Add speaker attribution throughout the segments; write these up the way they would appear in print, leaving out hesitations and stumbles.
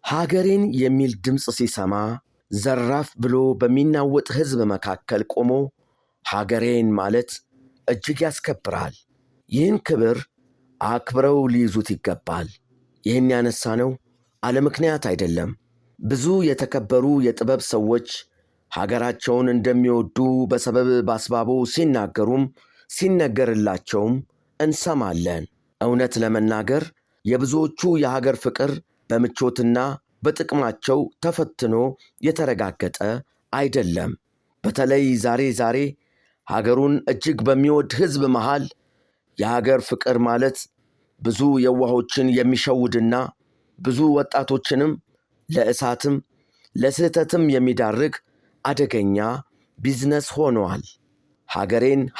Speaker 1: ሀገሬን የሚል ድምፅ ሲሰማ ዘራፍ ብሎ በሚናወጥ ሕዝብ መካከል ቆሞ ሀገሬን ማለት እጅግ ያስከብራል። ይህን ክብር አክብረው ሊይዙት ይገባል። ይህን ያነሳነው አለ ምክንያት አይደለም። ብዙ የተከበሩ የጥበብ ሰዎች ሀገራቸውን እንደሚወዱ በሰበብ ባስባቡ ሲናገሩም ሲነገርላቸውም እንሰማለን። እውነት ለመናገር የብዙዎቹ የሀገር ፍቅር በምቾትና በጥቅማቸው ተፈትኖ የተረጋገጠ አይደለም። በተለይ ዛሬ ሀገሩን እጅግ በሚወድ ሕዝብ መሃል የሀገር ፍቅር ማለት ብዙ የዋሆችን የሚሸውድና ብዙ ወጣቶችንም ለእሳትም ለስህተትም የሚዳርግ አደገኛ ቢዝነስ ሆኗል።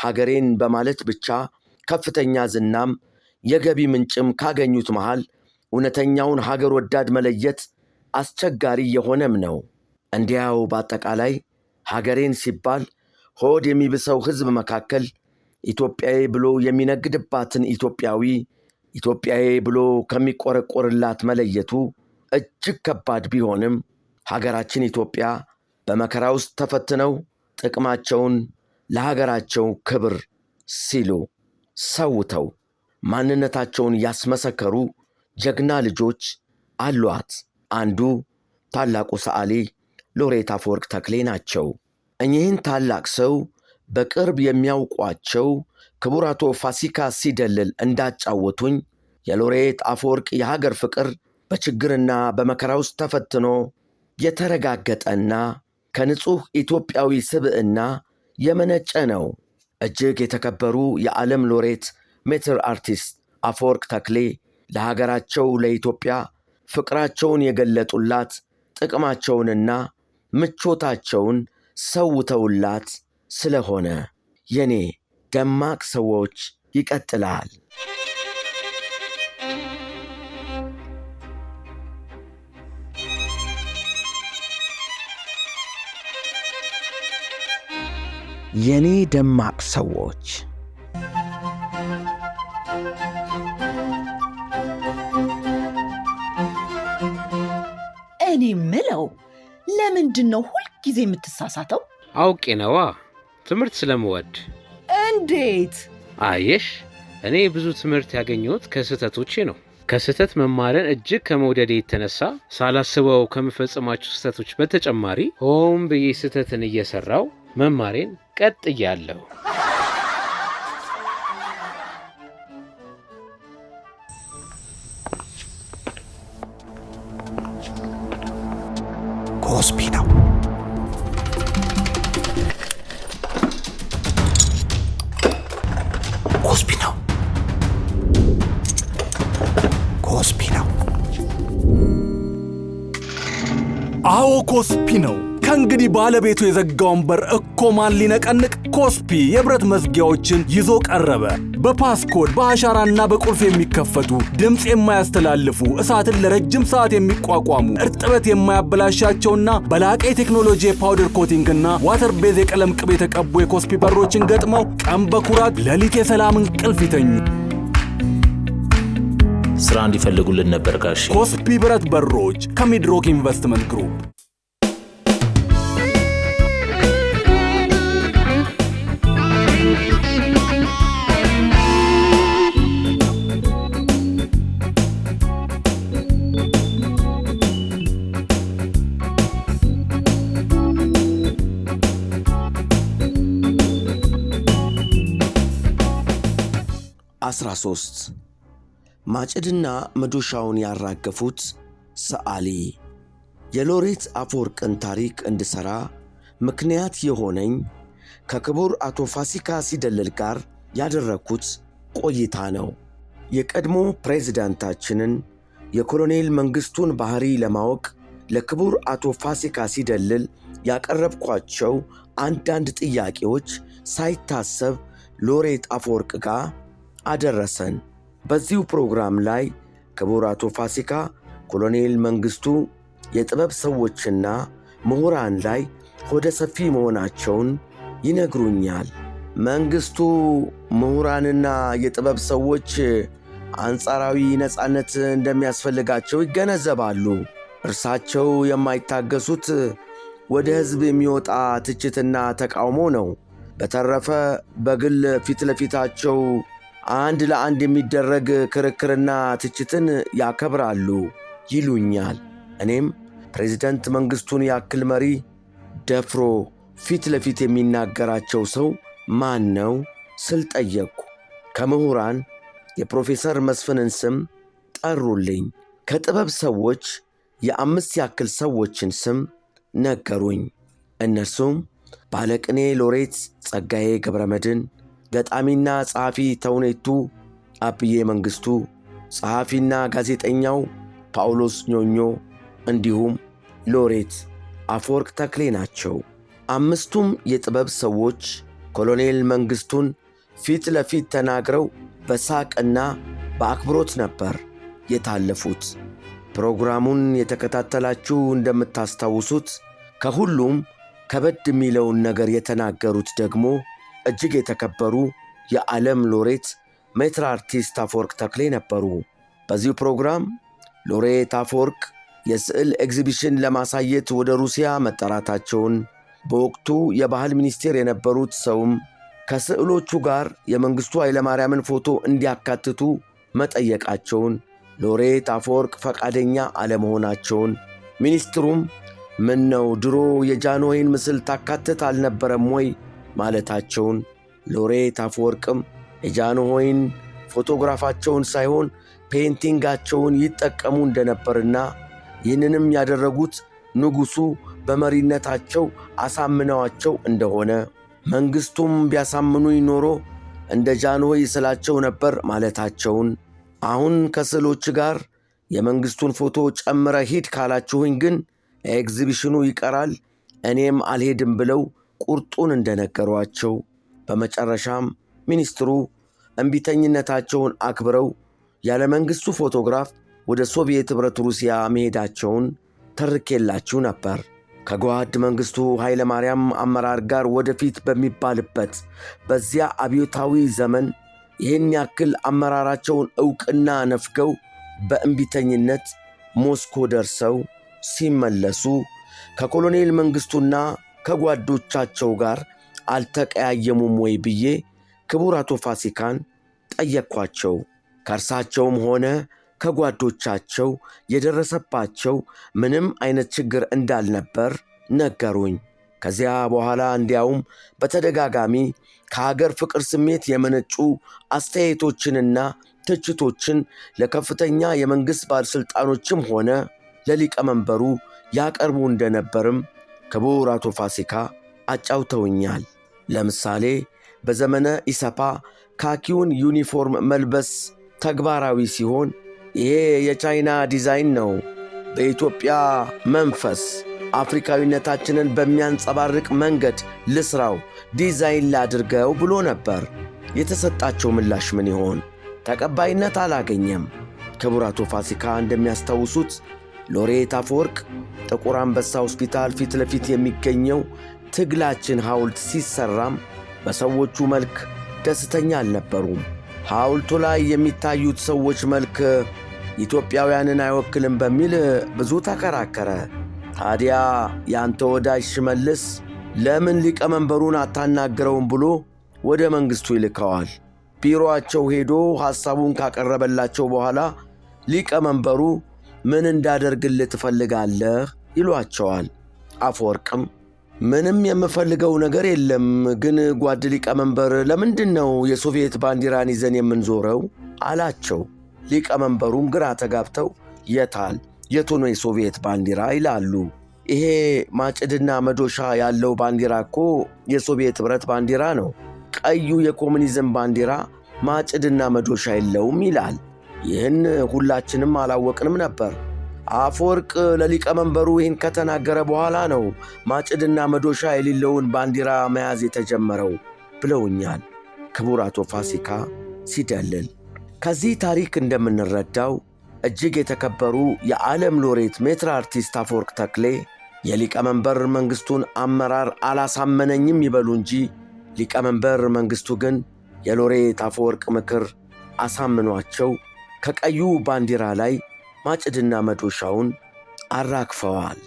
Speaker 1: ሀገሬን በማለት ብቻ ከፍተኛ ዝናም የገቢ ምንጭም ካገኙት መሃል እውነተኛውን ሀገር ወዳድ መለየት አስቸጋሪ የሆነም ነው። እንዲያው በአጠቃላይ ሀገሬን ሲባል ሆድ የሚብሰው ሕዝብ መካከል ኢትዮጵያዊ ብሎ የሚነግድባትን ኢትዮጵያዊ ብሎ ከሚቆረቆርላት መለየቱ እጅግ ከባድ ቢሆንም ሀገራችን ኢትዮጵያ በመከራ ውስጥ ተፈትነው ጥቅማቸውን ለሀገራቸው ክብር ሲሉ ሰውተው ማንነታቸውን ያስመሰከሩ ጀግና ልጆች አሏት። አንዱ ታላቁ ሰዓሊ ሎሬት አፈወርቅ ተክሌ ናቸው። እኚህን ታላቅ ሰው በቅርብ የሚያውቋቸው ክቡር አቶ ፋሲካ ሲደልል እንዳጫወቱኝ የሎሬት አፈወርቅ የሀገር ፍቅር በችግርና በመከራ ውስጥ ተፈትኖ የተረጋገጠና ከንጹሕ ኢትዮጵያዊ ስብዕና የመነጨ ነው። እጅግ የተከበሩ የዓለም ሎሬት ሜትር አርቲስት አፈወርቅ ተክሌ ለሀገራቸው ለኢትዮጵያ ፍቅራቸውን የገለጡላት ጥቅማቸውንና ምቾታቸውን ሰውተውላት ስለሆነ የኔ ደማቅ ሰዎች ይቀጥላል። የኔ ደማቅ ሰዎች
Speaker 2: እኔ ምለው ለምንድን ነው ሁልጊዜ የምትሳሳተው?
Speaker 3: አውቄ ነዋ፣ ትምህርት ስለምወድ።
Speaker 2: እንዴት?
Speaker 3: አየሽ፣ እኔ ብዙ ትምህርት ያገኘሁት ከስህተቶቼ ነው። ከስህተት መማርን እጅግ ከመውደዴ የተነሳ ሳላስበው ከምፈጽማቸው ስህተቶች በተጨማሪ ሆን ብዬ ስህተትን እየሰራው መማሬን ቀጥያለሁ።
Speaker 4: ኮስፒ ነው። ኮስፒ ነው። ኮስፒ ነው።
Speaker 5: አዎ ኮስፒ ነው። ከእንግዲህ ባለቤቱ የዘጋውን በር እኮ ማን ሊነቀንቅ? ኮስፒ የብረት መዝጊያዎችን ይዞ ቀረበ። በፓስኮድ በአሻራና በቁልፍ የሚከፈቱ ድምፅ የማያስተላልፉ እሳትን ለረጅም ሰዓት የሚቋቋሙ እርጥበት የማያበላሻቸውና በላቀ ቴክኖሎጂ የፓውደር ኮቲንግና ዋተር ቤዝ የቀለም ቅብ የተቀቡ የኮስፒ በሮችን ገጥመው ቀን በኩራት ሌሊት የሰላም እንቅልፍ ይተኙ።
Speaker 6: ስራ እንዲፈልጉልን ነበር ጋሽ።
Speaker 5: ኮስፒ ብረት በሮች ከሚድሮክ ኢንቨስትመንት ግሩፕ።
Speaker 1: ማጭድና መዶሻውን ያራገፉት ሰዓሊ። የሎሬት አፈወርቅን ታሪክ እንድሠራ ምክንያት የሆነኝ ከክቡር አቶ ፋሲካ ሲደልል ጋር ያደረግኩት ቆይታ ነው። የቀድሞ ፕሬዝዳንታችንን የኮሎኔል መንግሥቱን ባሕሪ ለማወቅ ለክቡር አቶ ፋሲካ ሲደልል ያቀረብኳቸው አንዳንድ ጥያቄዎች ሳይታሰብ ሎሬት አፈወርቅ ጋር አደረሰን። በዚሁ ፕሮግራም ላይ ክቡር አቶ ፋሲካ ኮሎኔል መንግሥቱ የጥበብ ሰዎችና ምሁራን ላይ ሆደ ሰፊ መሆናቸውን ይነግሩኛል። መንግሥቱ ምሁራንና የጥበብ ሰዎች አንጻራዊ ነፃነት እንደሚያስፈልጋቸው ይገነዘባሉ። እርሳቸው የማይታገሱት ወደ ሕዝብ የሚወጣ ትችትና ተቃውሞ ነው። በተረፈ በግል ፊት ለፊታቸው አንድ ለአንድ የሚደረግ ክርክርና ትችትን ያከብራሉ ይሉኛል። እኔም ፕሬዝደንት መንግሥቱን ያክል መሪ ደፍሮ ፊት ለፊት የሚናገራቸው ሰው ማን ነው ስል ጠየቅኩ። ከምሁራን የፕሮፌሰር መስፍንን ስም ጠሩልኝ። ከጥበብ ሰዎች የ5 ያክል ሰዎችን ስም ነገሩኝ። እነርሱም ባለቅኔ ሎሬት ጸጋዬ ገብረመድኅን፣ ገጣሚና ጸሐፊ ተውኔቱ አብዬ መንግሥቱ፣ ጸሐፊና ጋዜጠኛው ጳውሎስ ኞኞ እንዲሁም ሎሬት አፈወርቅ ተክሌ ናቸው። 5ቱም የጥበብ ሰዎች ኮሎኔል መንግሥቱን ፊት ለፊት ተናግረው በሳቅና በአክብሮት ነበር የታለፉት። ፕሮግራሙን የተከታተላችሁ እንደምታስታውሱት ከሁሉም ከበድ የሚለውን ነገር የተናገሩት ደግሞ እጅግ የተከበሩ የዓለም ሎሬት ሜትር አርቲስት አፈወርቅ ተክሌ ነበሩ። በዚሁ ፕሮግራም ሎሬት አፈወርቅ የስዕል ኤግዚቢሽን ለማሳየት ወደ ሩሲያ መጠራታቸውን፣ በወቅቱ የባህል ሚኒስቴር የነበሩት ሰውም ከስዕሎቹ ጋር የመንግሥቱ ኃይለማርያምን ፎቶ እንዲያካትቱ መጠየቃቸውን፣ ሎሬት አፈወርቅ ፈቃደኛ አለመሆናቸውን፣ ሚኒስትሩም ምን ነው ድሮ የጃንሆይን ምስል ታካትት አልነበረም ወይ ማለታቸውን፣ ሎሬት አፈወርቅም የጃንሆይን ፎቶግራፋቸውን ሳይሆን ፔይንቲንጋቸውን ይጠቀሙ እንደነበርና ይህንንም ያደረጉት ንጉሡ በመሪነታቸው አሳምነዋቸው እንደሆነ፣ መንግሥቱም ቢያሳምኑኝ ኖሮ እንደ ጃንሆይ ስላቸው ነበር ማለታቸውን፣ አሁን ከስዕሎች ጋር የመንግሥቱን ፎቶ ጨምረ ሂድ ካላችሁኝ ግን ኤግዚቢሽኑ ይቀራል፣ እኔም አልሄድም ብለው ቁርጡን እንደነገሯቸው፣ በመጨረሻም ሚኒስትሩ እምቢተኝነታቸውን አክብረው ያለ መንግሥቱ ፎቶግራፍ ወደ ሶቪየት ኅብረት ሩሲያ መሄዳቸውን ተርኬላችሁ ነበር። ከጓድ መንግሥቱ ኃይለ ማርያም አመራር ጋር ወደፊት በሚባልበት በዚያ አብዮታዊ ዘመን ይህን ያክል አመራራቸውን ዕውቅና ነፍገው በእምቢተኝነት ሞስኮ ደርሰው ሲመለሱ ከኮሎኔል መንግሥቱና ከጓዶቻቸው ጋር አልተቀያየሙም ወይ ብዬ ክቡር አቶ ፋሲካን ጠየቅኳቸው። ከእርሳቸውም ሆነ ከጓዶቻቸው የደረሰባቸው ምንም አይነት ችግር እንዳልነበር ነገሩኝ። ከዚያ በኋላ እንዲያውም በተደጋጋሚ ከሀገር ፍቅር ስሜት የመነጩ አስተያየቶችንና ትችቶችን ለከፍተኛ የመንግሥት ባለሥልጣኖችም ሆነ ለሊቀመንበሩ ያቀርቡ እንደነበርም ክቡር አቶ ፋሲካ አጫውተውኛል። ለምሳሌ በዘመነ ኢሰፓ ካኪውን ዩኒፎርም መልበስ ተግባራዊ ሲሆን ይሄ የቻይና ዲዛይን ነው፣ በኢትዮጵያ መንፈስ አፍሪካዊነታችንን በሚያንጸባርቅ መንገድ ልስራው፣ ዲዛይን ላድርገው ብሎ ነበር። የተሰጣቸው ምላሽ ምን ይሆን? ተቀባይነት አላገኘም። ክቡር አቶ ፋሲካ እንደሚያስታውሱት ሎሬት አፈወርቅ ጥቁር አንበሳ ሆስፒታል ፊት ለፊት የሚገኘው ትግላችን ሐውልት ሲሰራም በሰዎቹ መልክ ደስተኛ አልነበሩም። ሐውልቱ ላይ የሚታዩት ሰዎች መልክ ኢትዮጵያውያንን አይወክልም በሚል ብዙ ተከራከረ። ታዲያ ያንተ ወዳጅ ሽመልስ ለምን ሊቀመንበሩን አታናግረውም ብሎ ወደ መንግሥቱ ይልከዋል። ቢሮአቸው ሄዶ ሐሳቡን ካቀረበላቸው በኋላ ሊቀመንበሩ ምን እንዳደርግልህ ትፈልጋለህ ይሏቸዋል። አፈወርቅም ምንም የምፈልገው ነገር የለም፣ ግን ጓድ ሊቀመንበር ለምንድን ነው የሶቪየት ባንዲራን ይዘን የምንዞረው አላቸው። ሊቀመንበሩም ግራ ተጋብተው የታል የቱ ነው የሶቪየት ባንዲራ ይላሉ። ይሄ ማጭድና መዶሻ ያለው ባንዲራ እኮ የሶቪየት ኅብረት ባንዲራ ነው። ቀዩ የኮሙኒዝም ባንዲራ ማጭድና መዶሻ የለውም ይላል። ይህን ሁላችንም አላወቅንም ነበር። አፈወርቅ ለሊቀመንበሩ ይህን ከተናገረ በኋላ ነው ማጭድና መዶሻ የሌለውን ባንዲራ መያዝ የተጀመረው ብለውኛል ክቡር አቶ ፋሲካ ሲደልል። ከዚህ ታሪክ እንደምንረዳው እጅግ የተከበሩ የዓለም ሎሬት ሜትር አርቲስት አፈወርቅ ተክሌ የሊቀመንበር መንግሥቱን አመራር አላሳመነኝም ይበሉ እንጂ ሊቀመንበር መንግሥቱ ግን የሎሬት አፈወርቅ ምክር አሳምኗቸው ከቀዩ ባንዲራ ላይ ማጭድና መዶሻውን አራግፈዋል።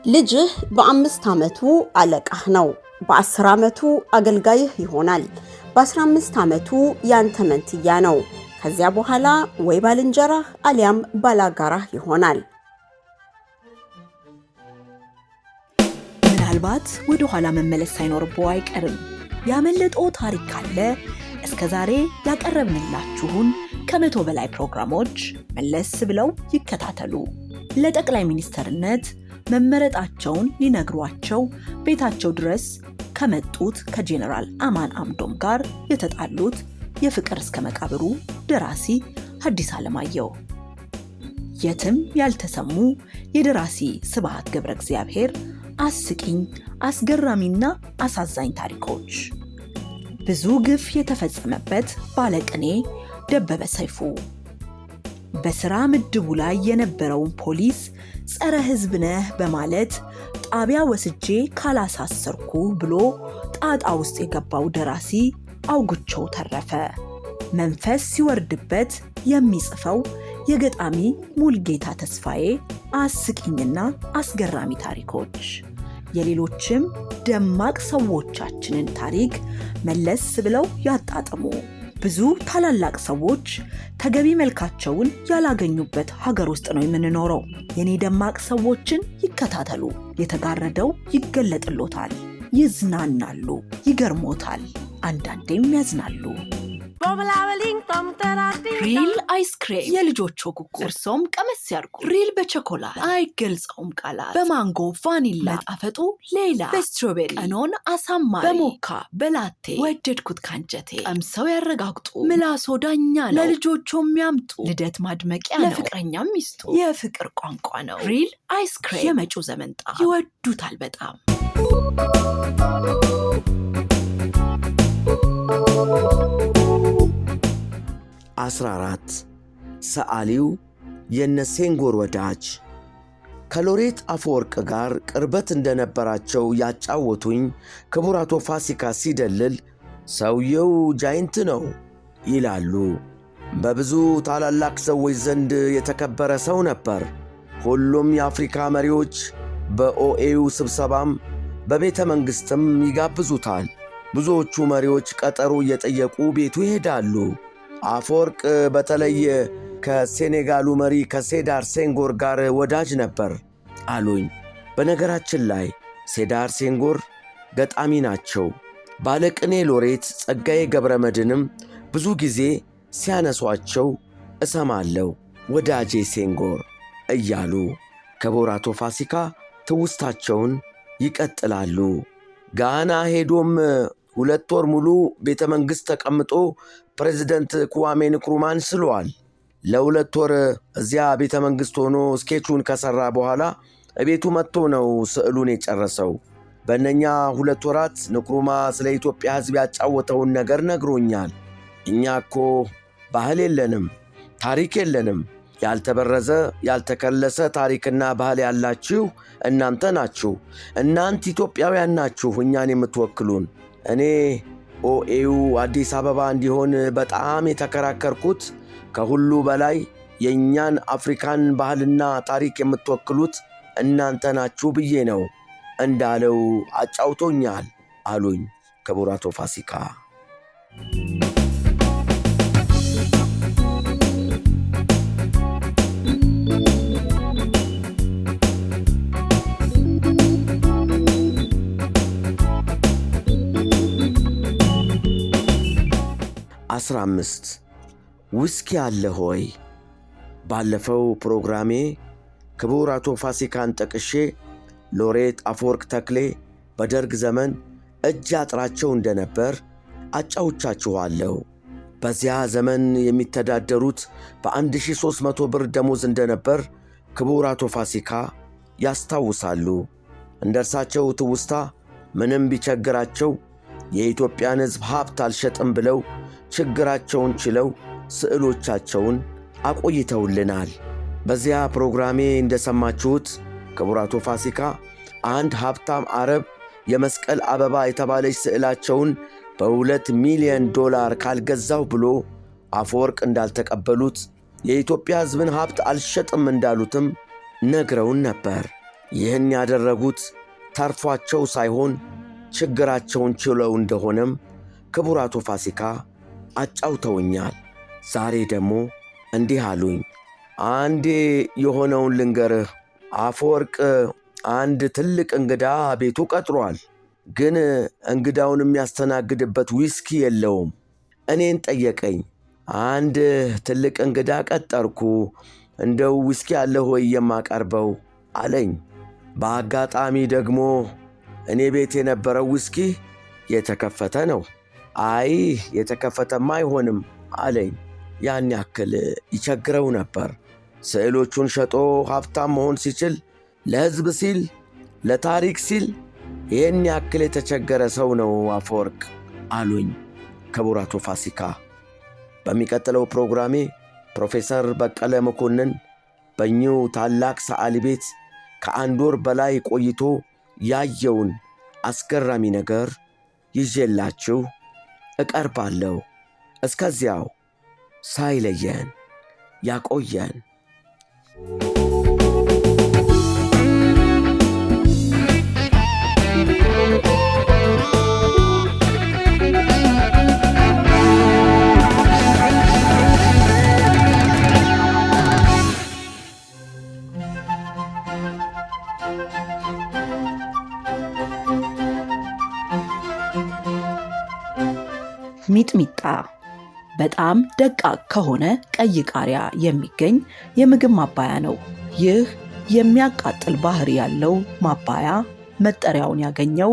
Speaker 7: ልጅህ በ5 ዓመቱ አለቃህ ነው። በ10 ዓመቱ አገልጋይህ ይሆናል። በ15 ዓመቱ ያንተ መንትያ ነው። ከዚያ በኋላ ወይ ባልንጀራህ አሊያም ባላጋራህ ይሆናል።
Speaker 2: ምናልባት ወደ ኋላ መመለስ ሳይኖርብዎ አይቀርም። ያመለጠው ታሪክ ካለ እስከዛሬ ያቀረብንላችሁን ከ100 በላይ ፕሮግራሞች መለስ ብለው ይከታተሉ። ለጠቅላይ ሚኒስትርነት መመረጣቸውን ሊነግሯቸው ቤታቸው ድረስ ከመጡት ከጄኔራል አማን አምዶም ጋር የተጣሉት የፍቅር እስከ መቃብሩ ደራሲ ሐዲስ ዓለማየሁ፣ የትም ያልተሰሙ የደራሲ ስብሐት ገብረ እግዚአብሔር አስቂኝ፣ አስገራሚና አሳዛኝ ታሪኮች፣ ብዙ ግፍ የተፈጸመበት ባለቅኔ ደበበ ሰይፉ፣ በሥራ ምድቡ ላይ የነበረውን ፖሊስ ጸረ ሕዝብ ነህ በማለት ጣቢያ ወስጄ ካላሳሰርኩ ብሎ ጣጣ ውስጥ የገባው ደራሲ አውግቸው ተረፈ፣ መንፈስ ሲወርድበት የሚጽፈው የገጣሚ ሙልጌታ ተስፋዬ አስቂኝና አስገራሚ ታሪኮች፣ የሌሎችም ደማቅ ሰዎቻችንን ታሪክ መለስ ብለው ያጣጥሙ። ብዙ ታላላቅ ሰዎች ተገቢ መልካቸውን ያላገኙበት ሀገር ውስጥ ነው የምንኖረው። የኔ ደማቅ ሰዎችን ይከታተሉ። የተጋረደው ይገለጥሎታል፣ ይዝናናሉ፣ ይገርሞታል፣ አንዳንዴም ያዝናሉ። ሪል አይስክሬም የልጆቹ ጉጉ፣ እርሶም ቀመስ ያርጉ። ሪል በቸኮላት አይገልጸውም ቃላት፣ በማንጎ ቫኒላ መጣፈጡ ሌላ፣ በስትሮቤሪ ቀኖን አሳማሪ፣ በሞካ በላቴ ወደድኩት ካንጀቴ። ቀምሰው ያረጋግጡ፣ ምላሶ ዳኛ ነው። ለልጆቹ የሚያምጡ ልደት ማድመቂያ ነው፣ ለፍቅረኛም ሚስጡ የፍቅር ቋንቋ ነው። ሪል አይስክሬም የመጪው ዘመን ጣዕም ይወዱታል በጣም።
Speaker 1: ለ14 ሰዓሊው የነ ሴንጎር ወዳጅ። ከሎሬት አፈወርቅ ጋር ቅርበት እንደነበራቸው ያጫወቱኝ ክቡር አቶ ፋሲካ ሲደልል ሰውየው ጃይንት ነው ይላሉ። በብዙ ታላላቅ ሰዎች ዘንድ የተከበረ ሰው ነበር። ሁሉም የአፍሪካ መሪዎች በኦኤዩ ስብሰባም በቤተ መንግሥትም ይጋብዙታል። ብዙዎቹ መሪዎች ቀጠሮ እየጠየቁ ቤቱ ይሄዳሉ። አፈወርቅ በተለይ ከሴኔጋሉ መሪ ከሴዳር ሴንጎር ጋር ወዳጅ ነበር አሉኝ። በነገራችን ላይ ሴዳር ሴንጎር ገጣሚ ናቸው። ባለቅኔ ሎሬት ጸጋዬ ገብረመድንም ብዙ ጊዜ ሲያነሷቸው እሰማለሁ። ወዳጄ ሴንጎር እያሉ ክቡር አቶ ፋሲካ ትውስታቸውን ይቀጥላሉ። ጋና ሄዶም 2 ወር ሙሉ ቤተ መንግሥት ተቀምጦ ፕሬዝደንት ኩዋሜ ንክሩማን ስሏል። ለ2 ወር እዚያ ቤተ መንግሥት ሆኖ ስኬቹን ከሠራ በኋላ እቤቱ መጥቶ ነው ስዕሉን የጨረሰው። በእነኛ 2 ወራት ንክሩማ ስለ ኢትዮጵያ ሕዝብ ያጫወተውን ነገር ነግሮኛል። እኛ እኮ ባህል የለንም፣ ታሪክ የለንም። ያልተበረዘ ያልተከለሰ ታሪክና ባህል ያላችሁ እናንተ ናችሁ። እናንተ ኢትዮጵያውያን ናችሁ እኛን የምትወክሉን። እኔ ኦኤዩ አዲስ አበባ እንዲሆን በጣም የተከራከርኩት ከሁሉ በላይ የእኛን አፍሪካን ባህልና ታሪክ የምትወክሉት እናንተ ናችሁ ብዬ ነው እንዳለው አጫውቶኛል አሉኝ ክቡር አቶ ፋሲካ። ውስኪ አለ ሆይ። ባለፈው ፕሮግራሜ ክቡር አቶ ፋሲካን ጠቅሼ ሎሬት አፈወርቅ ተክሌ በደርግ ዘመን እጅ አጥራቸው እንደነበር አጫውቻችኋለሁ። በዚያ ዘመን የሚተዳደሩት በ1300 ብር ደሞዝ እንደነበር ክቡር አቶ ፋሲካ ያስታውሳሉ። እንደርሳቸው ትውስታ ምንም ቢቸግራቸው የኢትዮጵያን ሕዝብ ሀብት አልሸጥም ብለው ችግራቸውን ችለው ስዕሎቻቸውን አቆይተውልናል። በዚያ ፕሮግራሜ እንደሰማችሁት ክቡር አቶ ፋሲካ አንድ ሀብታም አረብ የመስቀል አበባ የተባለች ስዕላቸውን $2 ሚሊዮን ካልገዛው ብሎ አፈወርቅ እንዳልተቀበሉት የኢትዮጵያ ሕዝብን ሀብት አልሸጥም እንዳሉትም ነግረውን ነበር። ይህን ያደረጉት ተርፏቸው ሳይሆን ችግራቸውን ችለው እንደሆነም ክቡር አቶ ፋሲካ አጫውተውኛል። ዛሬ ደግሞ እንዲህ አሉኝ። አንዴ የሆነውን ልንገርህ። አፈወርቅ አንድ ትልቅ እንግዳ ቤቱ ቀጥሯል። ግን እንግዳውን የሚያስተናግድበት ዊስኪ የለውም። እኔን ጠየቀኝ። አንድ ትልቅ እንግዳ ቀጠርኩ፣ እንደው ዊስኪ አለ ሆይ የማቀርበው አለኝ። በአጋጣሚ ደግሞ እኔ ቤት የነበረው ዊስኪ የተከፈተ ነው። አይ የተከፈተማ አይሆንም አለኝ። ያን ያክል ይቸግረው ነበር። ስዕሎቹን ሸጦ ሀብታም መሆን ሲችል ለሕዝብ ሲል ለታሪክ ሲል ይህን ያክል የተቸገረ ሰው ነው አፈወርቅ አሉኝ ክቡር አቶ ፋሲካ። በሚቀጥለው ፕሮግራሜ ፕሮፌሰር በቀለ መኮንን በእኚሁ ታላቅ ሰዓሊ ቤት ከአንድ ወር በላይ ቆይቶ ያየውን አስገራሚ ነገር ይዤላችሁ እቀርባለሁ። እስከዚያው ሳይለየን ያቆየን።
Speaker 2: ሚጥሚጣ በጣም ደቃቅ ከሆነ ቀይ ቃሪያ የሚገኝ የምግብ ማባያ ነው። ይህ የሚያቃጥል ባህሪ ያለው ማባያ መጠሪያውን ያገኘው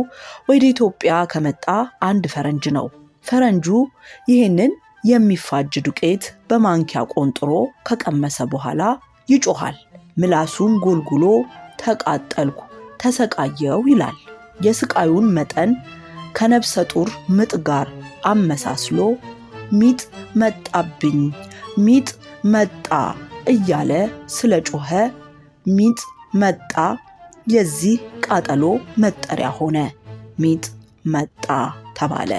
Speaker 2: ወደ ኢትዮጵያ ከመጣ አንድ ፈረንጅ ነው። ፈረንጁ ይህንን የሚፋጅ ዱቄት በማንኪያ ቆንጥሮ ከቀመሰ በኋላ ይጮሃል። ምላሱን ጎልጉሎ ተቃጠልኩ፣ ተሰቃየው ይላል። የስቃዩን መጠን ከነፍሰ ጡር ምጥ ጋር አመሳስሎ ሚጥ መጣብኝ፣ ሚጥ መጣ እያለ ስለጮኸ ሚጥ መጣ የዚህ ቃጠሎ መጠሪያ ሆነ። ሚጥ መጣ ተባለ።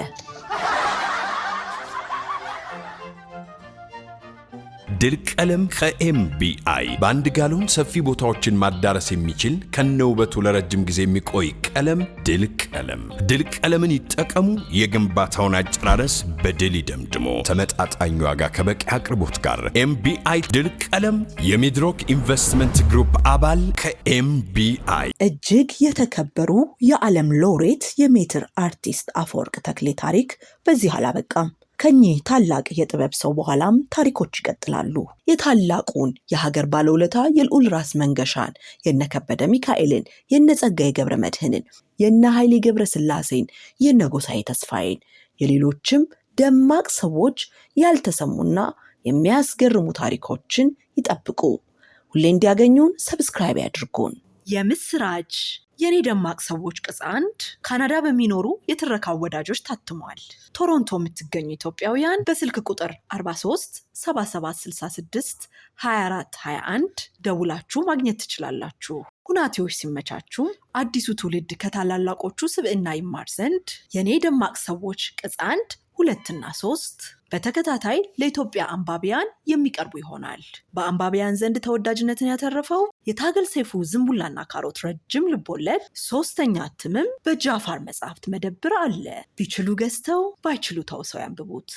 Speaker 8: ድል ቀለም ከኤምቢአይ በአንድ ጋሎን ሰፊ ቦታዎችን ማዳረስ የሚችል ከነውበቱ ለረጅም ጊዜ የሚቆይ ቀለም ድል ቀለም። ድል ቀለምን ይጠቀሙ። የግንባታውን አጨራረስ በድል ይደምድሞ። ተመጣጣኝ ዋጋ ከበቂ አቅርቦት ጋር ኤምቢአይ ድል ቀለም የሚድሮክ ኢንቨስትመንት ግሩፕ አባል ከኤምቢአይ።
Speaker 2: እጅግ የተከበሩ የዓለም ሎሬት የሜትር አርቲስት አፈወርቅ ተክሌ ታሪክ በዚህ አላበቃም። ከኚህ ታላቅ የጥበብ ሰው በኋላም ታሪኮች ይቀጥላሉ። የታላቁን የሀገር ባለውለታ የልዑል ራስ መንገሻን፣ የነከበደ ሚካኤልን፣ የነጸጋዬ ገብረ መድኅንን፣ የነ ኃይሌ ገብረ ሥላሴን፣ የነ ጎሳዬ ተስፋዬን፣ የሌሎችም ደማቅ ሰዎች ያልተሰሙና የሚያስገርሙ ታሪኮችን ይጠብቁ። ሁሌ እንዲያገኙን ሰብስክራይብ ያድርጉን። የምስራች! የኔ ደማቅ ሰዎች ቅጽ 1 ካናዳ በሚኖሩ የትረካ ወዳጆች ታትሟል። ቶሮንቶ የምትገኙ ኢትዮጵያውያን በስልክ ቁጥር 43 7766 24 21 ደውላችሁ ማግኘት ትችላላችሁ። ሁናቴዎች ሲመቻቹ አዲሱ ትውልድ ከታላላቆቹ ስብዕና ይማር ዘንድ የኔ ደማቅ ሰዎች ቅጽ 1 2 እና 3 በተከታታይ ለኢትዮጵያ አንባቢያን የሚቀርቡ ይሆናል። በአንባቢያን ዘንድ ተወዳጅነትን ያተረፈው የታገል ሰይፉ ዝንቡላና ካሮት ረጅም ልቦለድ 3ኛ እትምም በጃፋር መጽሐፍት መደብር አለ። ቢችሉ ገዝተው ባይችሉ ተውሰው ያንብቡት።